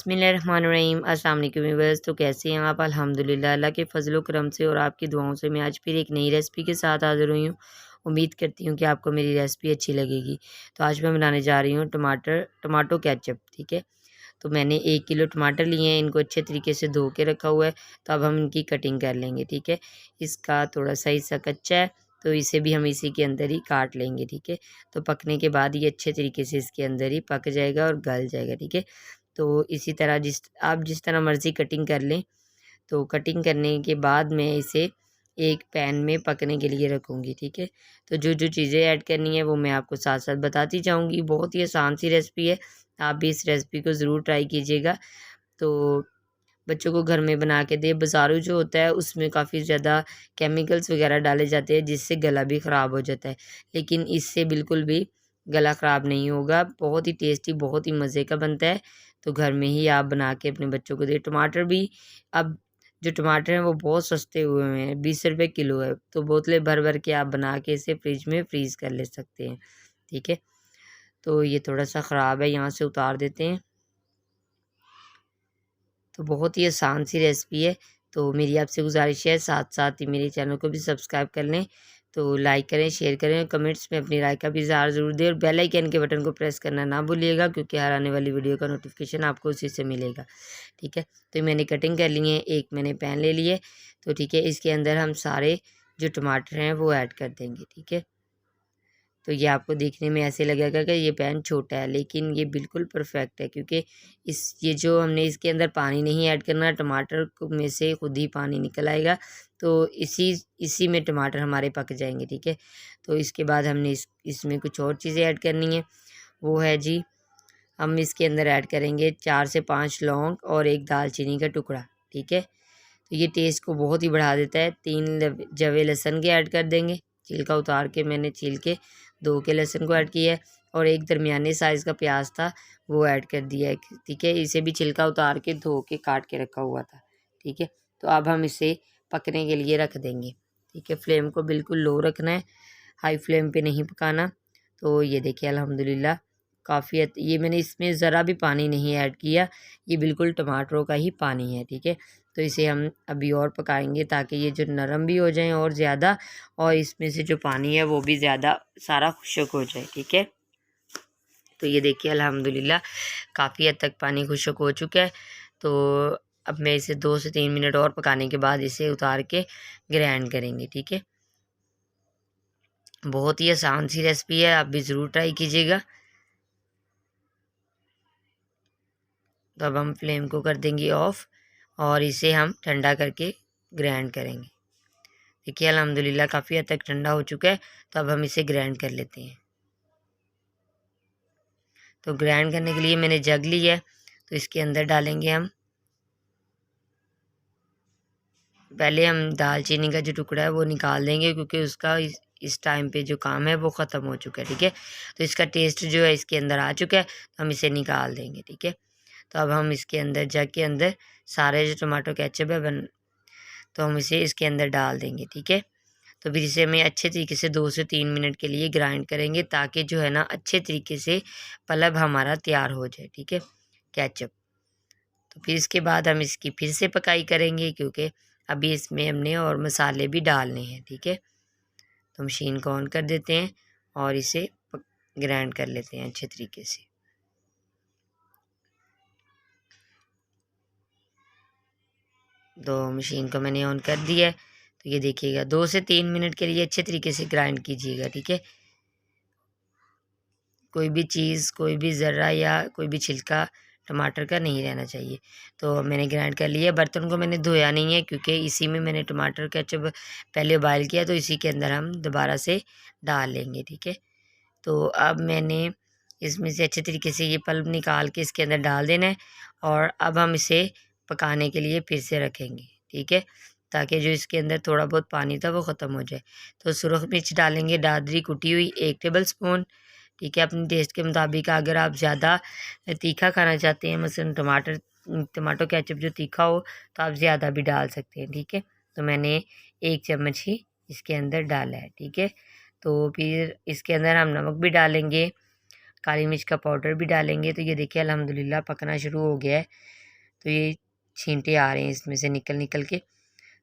बिस्मिल्लाहिर्रहमानिर्रहीम। अस्सलाम वालेकुम व्यूअर्स। तो कैसे हैं आप? अल्हम्दुलिल्लाह अल्लाह के फजल करम से और आपकी दुआओं से मैं आज फिर एक नई रेसिपी के साथ हाज़िर हुई हूँ। उम्मीद करती हूँ कि आपको मेरी रेसिपी अच्छी लगेगी। तो आज मैं बनाने जा रही हूँ टमाटो केचप। ठीक है, तो मैंने 1 किलो टमाटर लिए हैं, इनको अच्छे तरीके से धो के रखा हुआ है। तो अब हम इनकी कटिंग कर लेंगे। ठीक है, इसका थोड़ा सा हिस्सा कच्चा है तो इसे भी हम इसी के अंदर ही काट लेंगे। ठीक है, तो पकने के बाद ये अच्छे तरीके से इसके अंदर ही पक जाएगा और गल जाएगा। ठीक है, तो इसी तरह आप जिस तरह मर्ज़ी कटिंग कर लें। तो कटिंग करने के बाद मैं इसे एक पैन में पकने के लिए रखूँगी। ठीक है, तो जो जो चीज़ें ऐड करनी है वो मैं आपको साथ साथ बताती जाऊँगी। बहुत ही आसान सी रेसिपी है, आप भी इस रेसिपी को ज़रूर ट्राई कीजिएगा। तो बच्चों को घर में बना के दें। बाज़ारू जो होता है उसमें काफ़ी ज़्यादा केमिकल्स वगैरह डाले जाते हैं जिससे गला भी ख़राब हो जाता है, लेकिन इससे बिल्कुल भी गला ख़राब नहीं होगा। बहुत ही टेस्टी, बहुत ही मज़े का बनता है। तो घर में ही आप बना के अपने बच्चों को दें। टमाटर भी अब जो टमाटर हैं वो बहुत सस्ते हुए हैं, 20 रुपये किलो है। तो बोतलें भर भर के आप बना के इसे फ्रिज में फ्रीज़ कर ले सकते हैं। ठीक है, तो ये थोड़ा सा ख़राब है, यहाँ से उतार देते हैं। तो बहुत ही आसान सी रेसिपी है। तो मेरी आपसे गुजारिश है साथ साथ ही मेरे चैनल को भी सब्सक्राइब कर लें। तो लाइक करें, शेयर करें और कमेंट्स में अपनी राय का भी इज़हार ज़रूर दें और बेल आइकन के बटन को प्रेस करना ना भूलिएगा, क्योंकि हर आने वाली वीडियो का नोटिफिकेशन आपको उसी से मिलेगा। ठीक है, तो मैंने कटिंग कर ली है, एक मैंने पैन ले लिए। तो ठीक है, इसके अंदर हम सारे जो टमाटर हैं वो ऐड कर देंगे। ठीक है, तो ये आपको देखने में ऐसे लगेगा कि ये पैन छोटा है, लेकिन ये बिल्कुल परफेक्ट है, क्योंकि ये जो हमने इसके अंदर पानी नहीं ऐड करना, टमाटर में से खुद ही पानी निकल आएगा। तो इसी में टमाटर हमारे पक जाएंगे। ठीक है, तो इसके बाद हमने इसमें कुछ और चीज़ें ऐड करनी है। वो है जी, हम इसके अंदर ऐड करेंगे 4 से 5 लौंग और एक दालचीनी का टुकड़ा। ठीक है, तो ये टेस्ट को बहुत ही बढ़ा देता है। 3 जवे लहसुन के ऐड कर देंगे, छिलका उतार के मैंने छील के 2 के लहसुन को ऐड किया है। और एक दरमियाने साइज़ का प्याज था वो ऐड कर दिया है। ठीक है, इसे भी छिलका उतार के धो के काट के रखा हुआ था। ठीक है, तो अब हम इसे पकने के लिए रख देंगे। ठीक है, फ्लेम को बिल्कुल लो रखना है, हाई फ्लेम पे नहीं पकाना। तो ये देखिए अल्हम्दुलिल्लाह काफ़ी ये मैंने इसमें ज़रा भी पानी नहीं ऐड किया, ये बिल्कुल टमाटरों का ही पानी है। ठीक है, तो इसे हम अभी और पकाएंगे ताकि ये जो नरम भी हो जाए और ज़्यादा, और इसमें से जो पानी है वो भी ज़्यादा सारा खुश्क हो जाए। ठीक है, तो ये देखिए अल्हम्दुलिल्लाह काफ़ी हद तक पानी खुश्क हो चुका है। तो अब मैं इसे 2 से 3 मिनट और पकाने के बाद इसे उतार के ग्राइंड करेंगे। ठीक है, बहुत ही आसान सी रेसिपी है, आप भी ज़रूर ट्राई कीजिएगा। तो अब हम फ्लेम को कर देंगे ऑफ़ और इसे हम ठंडा करके ग्राइंड करेंगे। देखिए अल्हम्दुलिल्लाह काफ़ी हद तक ठंडा हो चुका है। तो अब हम इसे ग्राइंड कर लेते हैं। तो ग्राइंड करने के लिए मैंने जग ली है, तो इसके अंदर डालेंगे हम पहले हम दालचीनी का जो टुकड़ा है वो निकाल देंगे, क्योंकि उसका इस टाइम पे जो काम है वो ख़त्म हो चुका है। ठीक है, तो इसका टेस्ट जो है इसके अंदर आ चुका है, तो हम इसे निकाल देंगे। ठीक है, तो अब हम इसके अंदर जग के अंदर सारे जो टमाटो केचप है तो हम इसे इसके अंदर डाल देंगे। ठीक है, तो फिर इसे हमें अच्छे तरीके से 2 से 3 मिनट के लिए ग्राइंड करेंगे, ताकि जो है ना अच्छे तरीके से पलब हमारा तैयार हो जाए। ठीक है, केचप। तो फिर इसके बाद हम इसकी फिर से पकाई करेंगे, क्योंकि अभी इसमें हमने और मसाले भी डालने हैं। ठीक है, तो मशीन को ऑन कर देते हैं और इसे ग्राइंड कर लेते हैं अच्छे तरीके से। तो मशीन को मैंने ऑन कर दिया है। तो ये देखिएगा 2 से 3 मिनट के लिए अच्छे तरीके से ग्राइंड कीजिएगा। ठीक है, कोई भी चीज़, कोई भी ज़र्रा या कोई भी छिलका टमाटर का नहीं रहना चाहिए। तो मैंने ग्राइंड कर लिया। बर्तन को मैंने धोया नहीं है, क्योंकि इसी में मैंने टमाटर केचप पहले बॉयल किया, तो इसी के अंदर हम दोबारा से डाल लेंगे। ठीक है, तो अब मैंने इसमें से अच्छे तरीके से ये पल्प निकाल के इसके अंदर डाल देना है, और अब हम इसे पकाने के लिए फिर से रखेंगे। ठीक है, ताकि जो इसके अंदर थोड़ा बहुत पानी था वो ख़त्म हो जाए। तो सुरख मिर्च डालेंगे, दादरी कुटी हुई 1 टेबल स्पून। ठीक है, अपने टेस्ट के मुताबिक। अगर आप ज़्यादा तीखा खाना चाहते हैं, मसलन टमाटो केचप जो तीखा हो, तो आप ज़्यादा भी डाल सकते हैं। ठीक है, तो मैंने 1 चम्मच ही इसके अंदर डाला है। ठीक है, तो फिर इसके अंदर हम नमक भी डालेंगे, काली मिर्च का पाउडर भी डालेंगे। तो ये देखिए अल्हम्दुलिल्लाह पकना शुरू हो गया है। तो ये छींटे आ रहे हैं इसमें से निकल निकल के।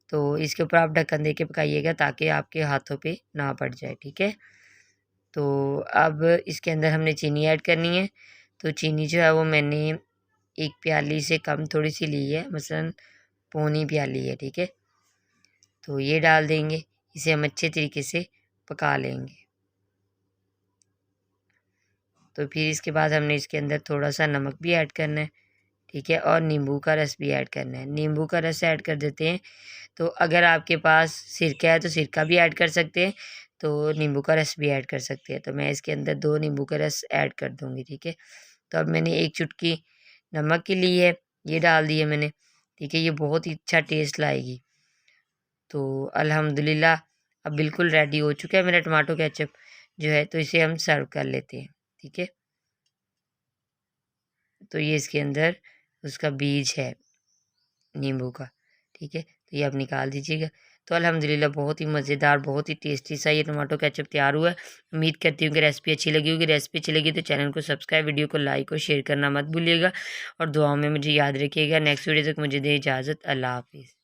तो इसके ऊपर आप ढक्कन दे के पकाइएगा ताकि आपके हाथों पे ना पड़ जाए, ठीक है। तो अब इसके अंदर हमने चीनी ऐड करनी है। तो चीनी जो है वो मैंने 1 प्याली से कम थोड़ी-सी ली है, मसलन पौनी प्याली है, ठीक है। तो ये डाल देंगे, इसे हम अच्छे तरीके से पका लेंगे। तो फिर इसके बाद हमने इसके अंदर थोड़ा-सा नमक भी ऐड करना है, ठीक है, और नींबू का रस भी ऐड करना है। नींबू का रस ऐड कर देते हैं। तो अगर आपके पास सिरका है तो सिरका भी ऐड कर सकते हैं, तो नींबू का रस भी ऐड कर सकते हैं। तो मैं इसके अंदर 2 नींबू का रस ऐड कर दूँगी, ठीक है। तो अब मैंने 1 चुटकी नमक की ली है, ये डाल दी है मैंने, ठीक है। ये बहुत ही अच्छा टेस्ट लाएगी। तो अल्हम्दुलिल्लाह अब बिल्कुल रेडी हो चुका है मेरा टमाटो केचप जो है। तो इसे हम सर्व कर लेते हैं, ठीक है। तो ये इसके अंदर उसका बीज है नींबू का, ठीक है। तो ये आप निकाल दीजिएगा। तो अल्हम्दुलिल्लाह बहुत ही मज़ेदार, बहुत ही टेस्टी सा ये टमाटो केचप तैयार हुआ है। उम्मीद करती हूँ कि रेसिपी अच्छी लगी होगी। रेसिपी अच्छी लगी तो चैनल को सब्सक्राइब, वीडियो को लाइक और शेयर करना मत भूलिएगा और दुआओं में मुझे याद रखिएगा। नेक्स्ट वीडियो तक मुझे दें इजाज़त। अल्लाह हाफ़िज़।